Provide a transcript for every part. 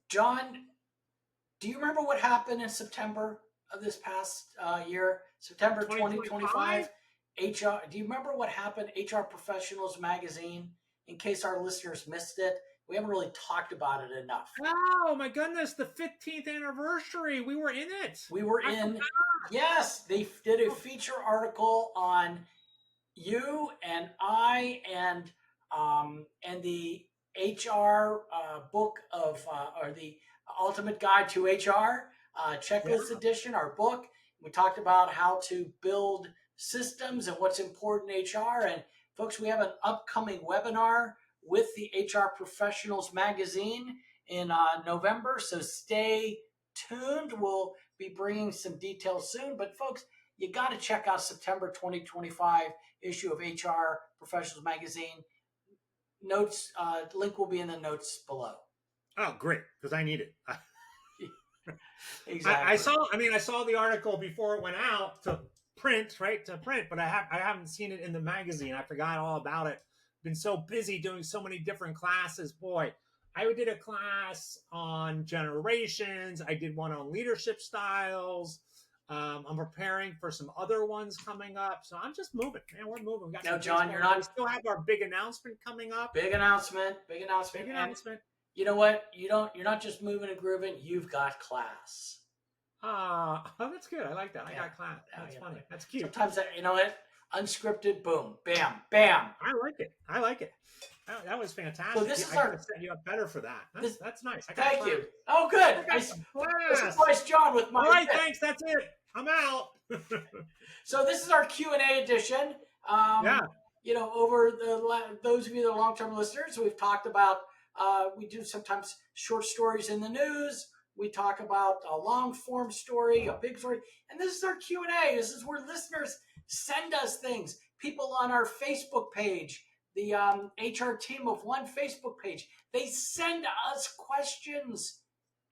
John, do you remember what happened in September of this past year? September 2025? 2025? HR. Do you remember what happened? HR Professionals Magazine. In case our listeners missed it, we haven't really talked about it enough. Oh my goodness, the 15th anniversary. We were in it. We were I in. forgot. Yes, they did a feature article on you and I and the HR book of or the Ultimate Guide to HR checklist Yeah. edition, our book. We talked about how to build systems and what's important in HR. And folks, we have an upcoming webinar with the HR Professionals magazine in November. So stay tuned. We'll be bringing some details soon. But folks, you got to check out September 2025 issue of HR Professionals Magazine. Notes link will be in the notes below. Oh, great, because I need it. I Exactly. saw. I mean, I saw the article before it went out to print, right? To print, but I haven't seen it in the magazine. I forgot all about it. Been so busy doing so many different classes. Boy, I did a class on generations. I did one on leadership styles. I'm preparing for some other ones coming up. So I'm just moving, man. We're moving. We got Now, some John, baseball. you're We not still have our big announcement coming up. big announcement, big Big announcement, and announcement. you know what? You don't. You're not just moving and grooving. You've got class. Oh, that's good. I like that. I Yeah. got class. Now, That's you know, funny. That's cute. sometimes you know what? Unscripted, boom, bam, bam. I like it. I like it. That was So fantastic. this is I got to our set you up better for that. this. That's nice. I got Thank class. you. Oh, good. I I got some class. surprised John with my All right, bit. thanks. That's it. I'm out. So this is our Q&A edition. Yeah. Over those of you that are long-term listeners, we've talked about, we do sometimes short stories in the news. We talk about a long-form story, a big story. And this is our Q&A. This is where listeners send us things. People on our Facebook page, the HR Team of One Facebook page, they send us questions.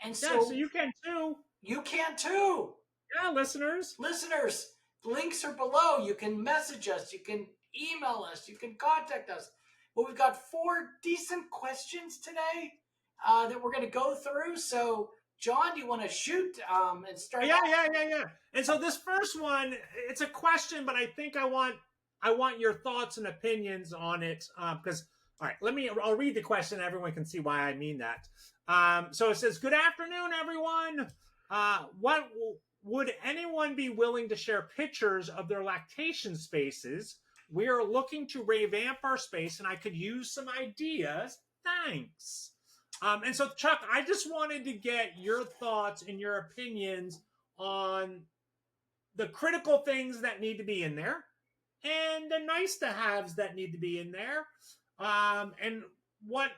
And Yeah, so so you can too. you can too. Yeah, listeners. Listeners, links are below. You can message us, you can email us, you can contact us. Well, we've got 4 decent questions today that we're going to go through. So, John, do you want to shoot and start Yeah, off? yeah. And so this first one, it's a question, but I think I want your thoughts and opinions on it because all right, I'll read the question. Everyone can see why I mean that. So it says, "Good afternoon, everyone. What would anyone be willing to share pictures of their lactation spaces? We are looking to revamp our space, and I could use some ideas. Thanks." And so, Chuck, I just wanted to get your thoughts and your opinions on the critical things that need to be in there and the nice to haves that need to be in there. And what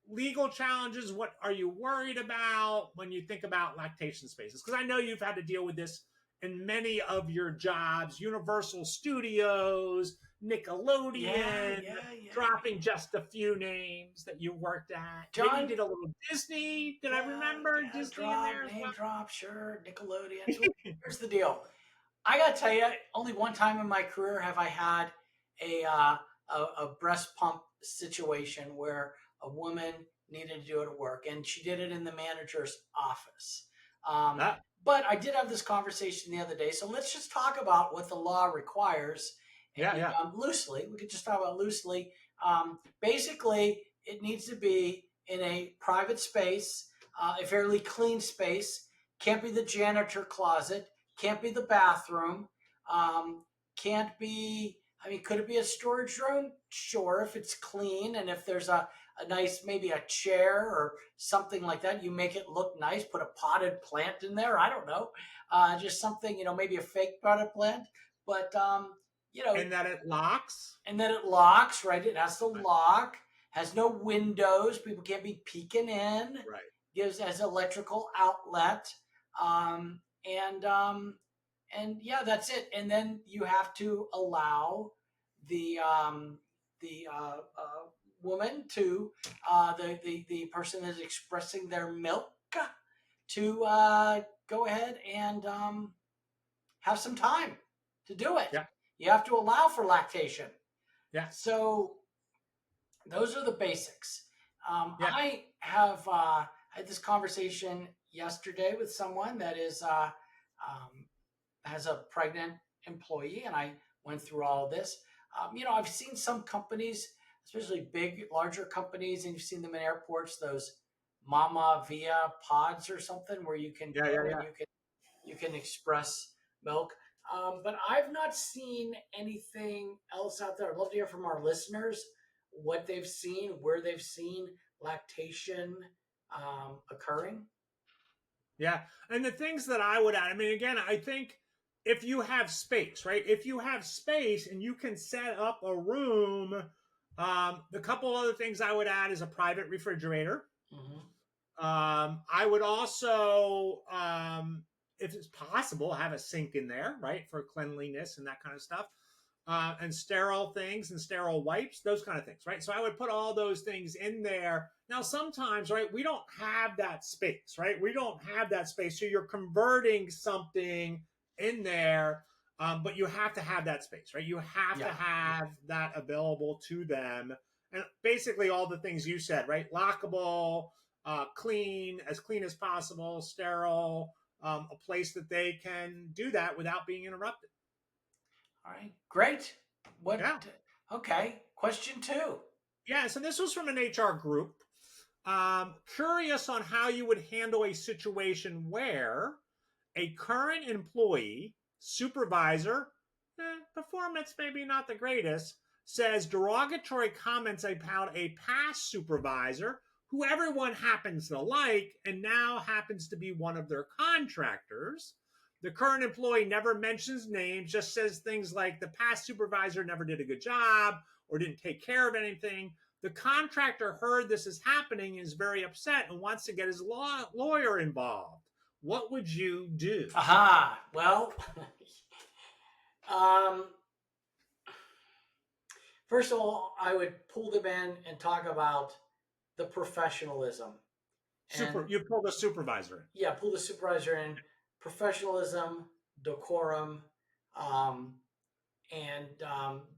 legal challenges, what are you worried about when you think about lactation spaces? Because I know you've had to deal with this in many of your jobs, Universal Studios, Yeah, Nickelodeon, yeah, yeah. dropping just a few names that you worked at. Maybe you John, did a little Disney. Did I yeah, remember yeah, Disney in there as name well? drop, sure, Nickelodeon. So here's the deal. I got to tell you, only one time in my career have I had a breast pump situation where a woman needed to do it at work, and she did it in the manager's office. Um, Ah, but I did have this conversation the other day, so let's just talk about what the law requires, yeah, and yeah. loosely. We could just talk about loosely. Basically, it needs to be in a private space, a fairly clean space. Can't be the janitor closet. Can't be the bathroom. Can't be. I mean, could it be a storage room? Sure, if it's clean and if there's a nice, maybe a chair or something like that, you make it look nice. Put a potted plant in there. I don't know, just something, maybe a fake potted plant, but you know, And that it locks. and then it locks. Right, it has to Right, lock. Has no windows. People can't be peeking in. right. Gives as electrical outlet. And yeah, that's it. And then you have to allow the woman to the person that is expressing their milk to go ahead and have some time to do it. Yeah, You have to allow for lactation. yeah, So those are the basics. yeah. I have I had this conversation yesterday with someone that is has a pregnant employee, and I went through all of this. I've seen some companies, especially big, larger companies, and you've seen them in airports. Those Mama Via pods or something, where you can Yeah, yeah, go and yeah. you can express milk. But I've not seen anything else out there. I'd love to hear from our listeners what they've seen, where they've seen lactation occurring. Yeah. And the things that I would add, I mean, again, I think if you have space, right? If you have space and you can set up a room, the couple other things I would add is a private refrigerator. Mm-hmm. I would also, if it's possible, have a sink in there, right, for cleanliness and that kind of stuff, and sterile things and sterile wipes, those kind of things, right? So I would put all those things in there. Now, sometimes, right, we don't have that space, right? We don't have that space. So you're converting something in there, but you have to have that space, right? You have to Yeah. have that available to them. And basically all the things you said, right? Lockable, clean as possible, sterile, a place that they can do that without being interrupted. All right. Great. What? Yeah. Okay. Question two. Yeah. So this was from an HR group. Curious on how you would handle a situation where a current employee, supervisor, performance maybe not the greatest, says derogatory comments about a past supervisor who everyone happens to like and now happens to be one of their contractors. The current employee never mentions names, just says things like the past supervisor never did a good job or didn't take care of anything. The contractor heard this is happening and is very upset and wants to get his lawyer involved. What would you do? Aha. Well, um, first of all, I would pull them in and talk about the professionalism. And You pull the supervisor in. yeah, pull the supervisor in, professionalism, decorum, um, and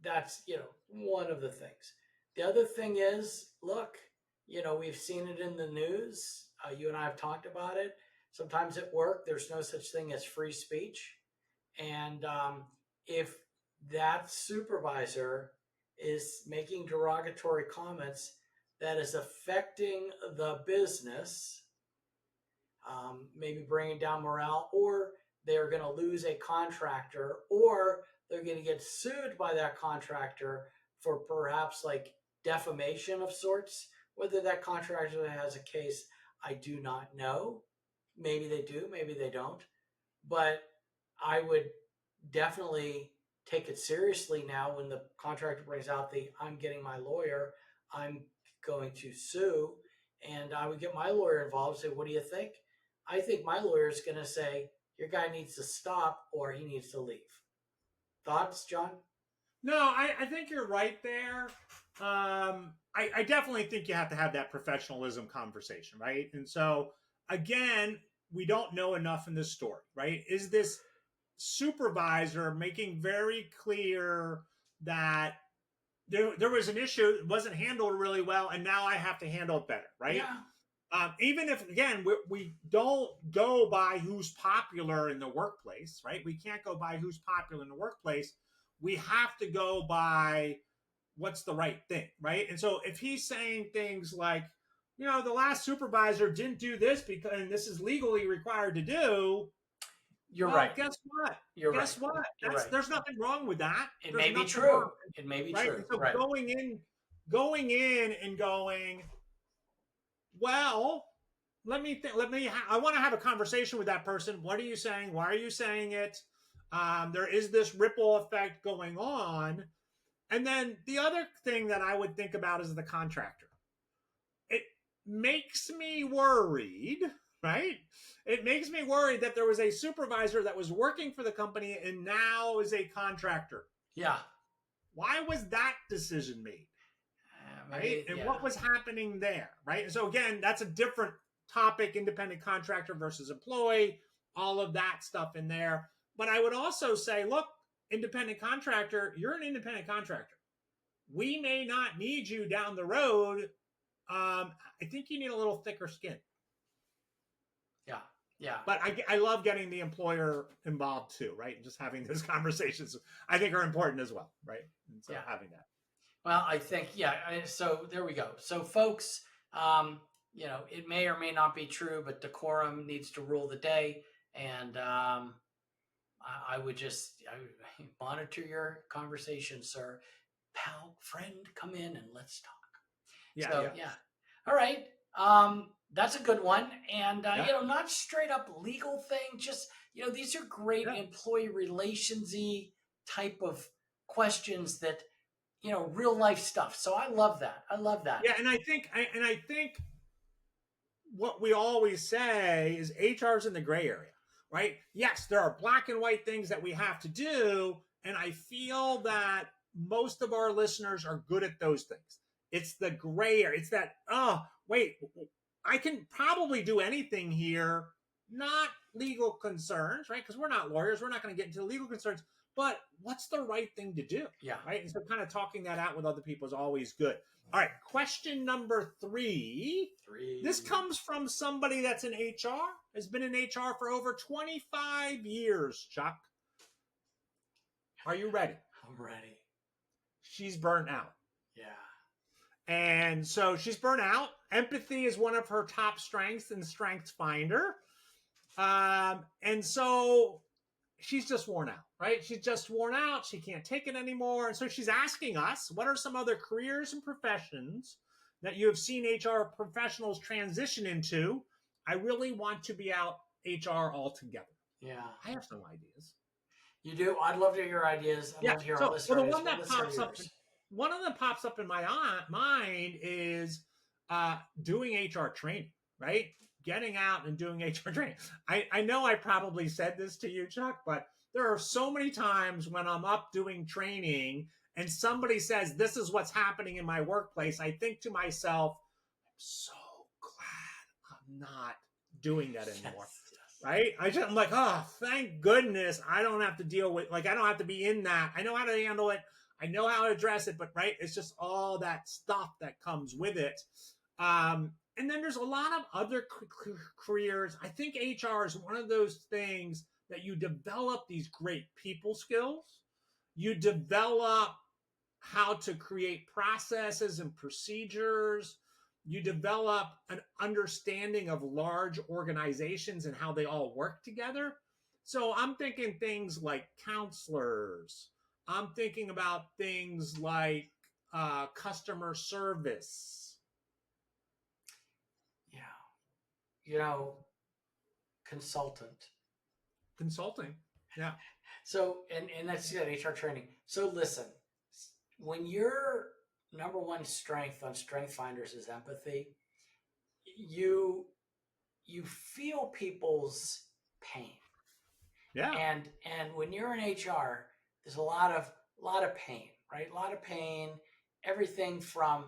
that's one of the things. The other thing is, look, we've seen it in the news. You and I have talked about it. Sometimes at work, there's no such thing as free speech, and if that supervisor is making derogatory comments that is affecting the business, maybe bringing down morale, or they're going to lose a contractor, or they're going to get sued by that contractor for perhaps like defamation of sorts. Whether that contractor has a case, I do not know. Maybe they do, maybe they don't. But I would definitely take it seriously now when the contractor brings out the I'm getting my lawyer, I'm going to sue, and I would get my lawyer involved and say, what do you think? I think my lawyer is going to say, your guy needs to stop or he needs to leave. Thoughts, John? No, I think you're right there. I definitely think you have to have that professionalism conversation, right? And so, again, we don't know enough in this story, right? Is this supervisor making very clear that there was an issue, it wasn't handled really well, and now I have to handle it better, right? Yeah. Even if, again, we don't go by who's popular in the workplace, right? We can't go by who's popular in the workplace. We have to go by what's the right thing, right? And so if he's saying things like, the last supervisor didn't do this because and this is legally required to do, You're well, right. guess what? You're Guess right. what? You're right. There's nothing wrong with that. It There's may be nothing true. wrong, It may be right? true. And so Right. going in and going, well, I want to have a conversation with that person. What are you saying? Why are you saying it? There is this ripple effect going on. And then the other thing that I would think about is the contractor. It makes me worried, right? It makes me worried that there was a supervisor that was working for the company and now is a contractor. Yeah. Why was that decision made? Right? And yeah. what was happening there, right? And so again, that's a different topic, independent contractor versus employee, all of that stuff in there. But I would also say, look, independent contractor, you're an independent contractor. We may not need you down the road. I think you need a little thicker skin. Yeah. Yeah. But I love getting the employer involved too, right? Just having those conversations, I think, are important as well, right? And so Yeah. having that. Well, I think, yeah. So there we go. So, folks, um, it may or may not be true, but decorum needs to rule the day. And I would just monitor your conversation, sir. Pal, friend, come in and let's talk. Yeah, So, yeah, yeah. All right. That's a good one. And, yeah, not straight up legal thing, just, these are great yeah, employee relationsy type of questions that, real life stuff. So I love that. I love that. yeah. And I think what we always say is HR is in the gray area, right? Yes, there are black and white things that we have to do, and I feel that most of our listeners are good at those things. It's the gray area. It's that, oh, wait, I can probably do anything here, not legal concerns, right? Because we're not lawyers. We're not going to get into legal concerns, but what's the right thing to do, Yeah. right? And so kind of talking that out with other people is always good. All right, question number 3. This comes from somebody that's in HR, has been in HR for over 25 years, Chuck. Are you ready? I'm ready. She's burnt out. Yeah. And so she's burnt out. Empathy is one of her top strengths in Strengths Finder. And so she's just worn out, right? She's just worn out. She can't take it anymore. And so she's asking us, what are some other careers and professions that you have seen HR professionals transition into? I really want to be out HR altogether. Yeah. I have some ideas. You do? I'd love to hear your ideas. I'd Yeah. love to hear our So, well, listener the ideas. one that Let's hear pops up, yours. one of them pops up in my mind is doing HR training, right? Getting out and doing HR training. I know I probably said this to you, Chuck, but there are so many times when I'm up doing training and somebody says, this is what's happening in my workplace. I think to myself, I'm so glad I'm not doing that anymore. Yes, yes. Right? I'm like, oh, thank goodness I don't have to deal with, like, I don't have to be in that. I know how to handle it. I know how to address it, but right, it's just all that stuff that comes with it. And then there's a lot of other careers. I think HR is one of those things that you develop these great people skills. You develop how to create processes and procedures. You develop an understanding of large organizations and how they all work together. So I'm thinking things like counselors. I'm thinking about things like customer service. Yeah. Consultant. Consulting. Yeah. So, and that's good, HR training. So listen, when your number one strength on Strength Finders is empathy, you feel people's pain. Yeah. And when you're in HR, there's a lot of pain, right? A lot of pain. Everything from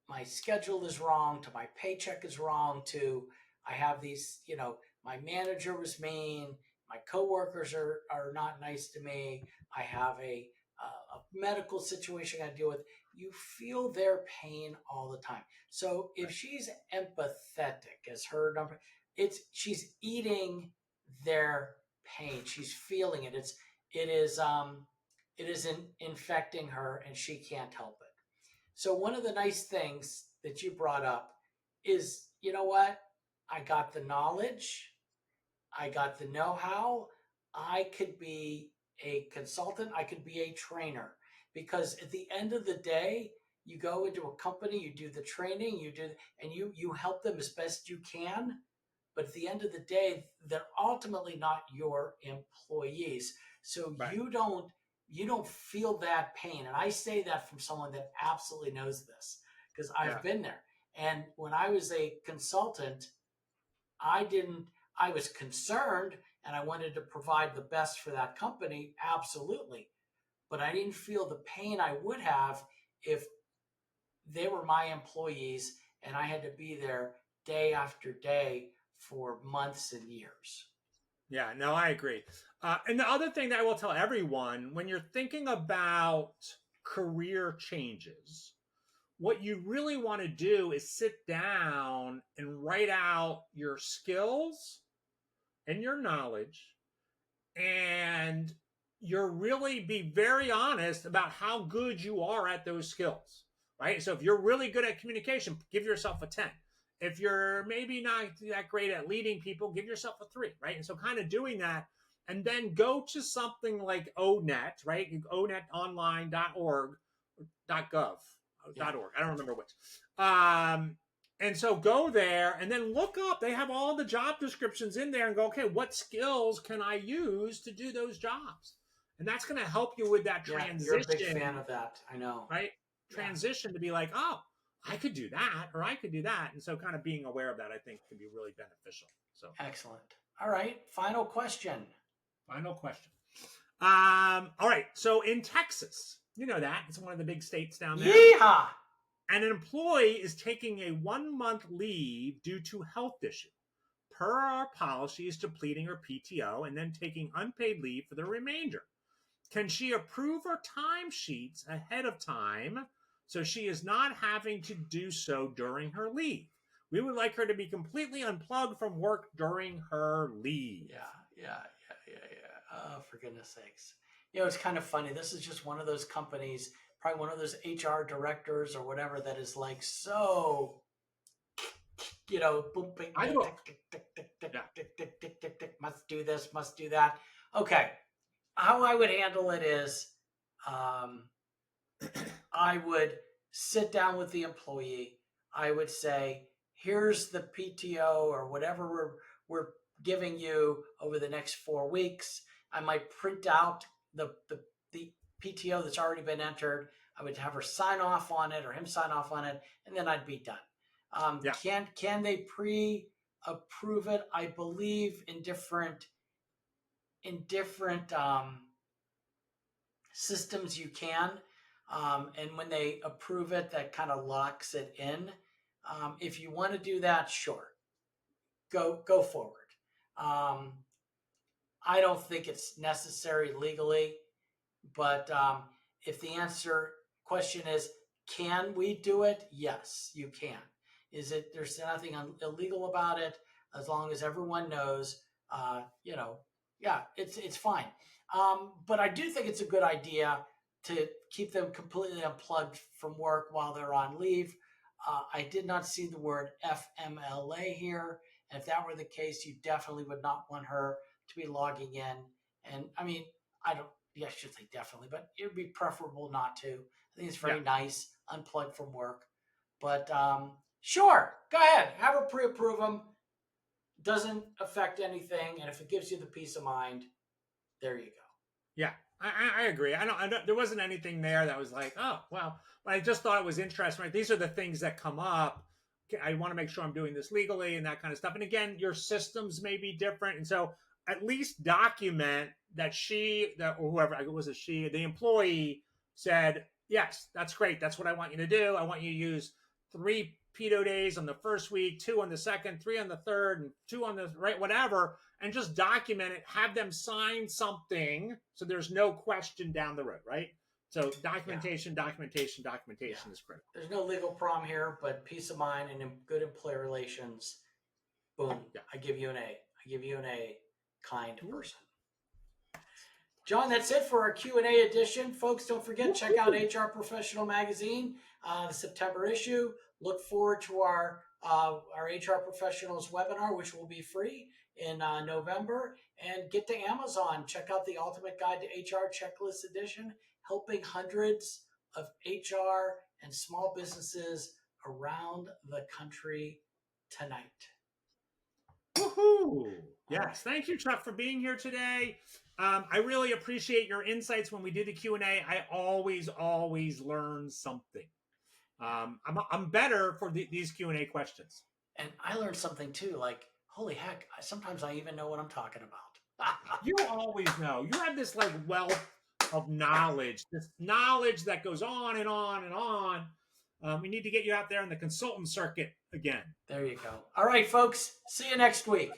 my schedule is wrong to my paycheck is wrong to I have these, my manager was mean, my coworkers are not nice to me, I have a medical situation I got to deal with. You feel their pain all the time. So if Right. she's empathetic as her number, she's eating their pain. She's feeling it. It is infecting her and she can't help it. So one of the nice things that you brought up is, you know what? I got the knowledge, I got the know-how. I could be a consultant, I could be a trainer, because at the end of the day, you go into a company, you do the training, and you help them as best you can. But at the end of the day, they're ultimately not your employees. So Right. you don't feel that pain. And I say that from someone that absolutely knows this because I've Yeah. been there. And when I was a consultant, I was concerned and I wanted to provide the best for that company, absolutely. But I didn't feel the pain I would have if they were my employees and I had to be there day after day for months and years. Yeah, no, I agree. And the other thing that I will tell everyone when you're thinking about career changes, what you really want to do is sit down and write out your skills and your knowledge, and you're really be very honest about how good you are at those skills, right? So if you're really good at communication, give yourself a 10. If you're maybe not that great at leading people, give yourself a 3, right? And so kind of doing that, and then go to something like ONET, right? onetonline.org, .gov, Yeah. .org. I don't remember which. And so go there and then look up. They have all the job descriptions in there and go, okay, what skills can I use to do those jobs? And that's going to help you with that transition. You're a big fan of that. I know. Right? Transition to be like, oh, I could do that, or I could do that. And so kind of being aware of that, I think, can be really beneficial. So excellent. All right. Final question. All right. So in Texas, you know that. It's one of the big states down there. Yeehaw! An employee is taking a 1-month leave due to health issue. Per our policy is depleting her PTO and then taking unpaid leave for the remainder. Can she approve her timesheets ahead of time so she is not having to do so during her leave? We would like her to be completely unplugged from work during her leave. Yeah. Oh, for goodness sakes. You know, it's kind of funny. This is just one of those companies, probably one of those HR directors or whatever that is like so, you know, boom, bing, tick, must do this, must do that. Okay. How I would handle it is I would sit down with the employee. I would say, here's the PTO or whatever we're giving you over the next 4 weeks. I might print out the PTO that's already been entered. I would have her sign off on it or him sign off on it, and then I'd be done. Can they pre-approve it? I believe in different systems you can. And when they approve it, that kind of locks it in. If you want to do that, sure, go forward. I don't think it's necessary legally, but if the question is, can we do it? Yes, you can. There's nothing illegal about it as long as everyone knows, it's fine. But I do think it's a good idea to keep them completely unplugged from work while they're on leave. I did not see the word FMLA here. And if that were the case, you definitely would not want her to be logging in. And I mean, I should say definitely, but it would be preferable not to. I think it's very nice, unplugged from work. But sure, go ahead. Have her pre-approve them. Doesn't affect anything. And if it gives you the peace of mind, there you go. Yeah, I agree. I don't. There wasn't anything there that was like, oh, well. But I just thought it was interesting. Right? These are the things that come up. I want to make sure I'm doing this legally and that kind of stuff. And again, your systems may be different, and so at least document that the employee said, yes, that's great. That's what I want you to do. I want you to use 3 PTO days on the first week, 2 on the second, 3 on the third, and 2 on the right, whatever, and just document it. Have them sign something so there's no question down the road, right? So documentation is critical. There's no legal problem here, but peace of mind and good employee relations. Boom. Yeah. I give you an A. Kind person. John, that's it for our Q&A edition. Folks, don't forget, check out HR Professional Magazine, the September issue. Look forward to our HR Professionals webinar, which will be free in November. And get to Amazon. Check out the Ultimate Guide to HR Checklist Edition, helping hundreds of HR and small businesses around the country tonight. Woohoo! Yes, thank you, Chuck, for being here today. I really appreciate your insights when we did the Q&A. I always learn something. I'm better for these Q&A questions. And I learned something too. Like, holy heck! Sometimes I even know what I'm talking about. You always know. You have this like wealth of knowledge. This knowledge that goes on and on and on. We need to get you out there in the consultant circuit again. There you go. All right, folks. See you next week.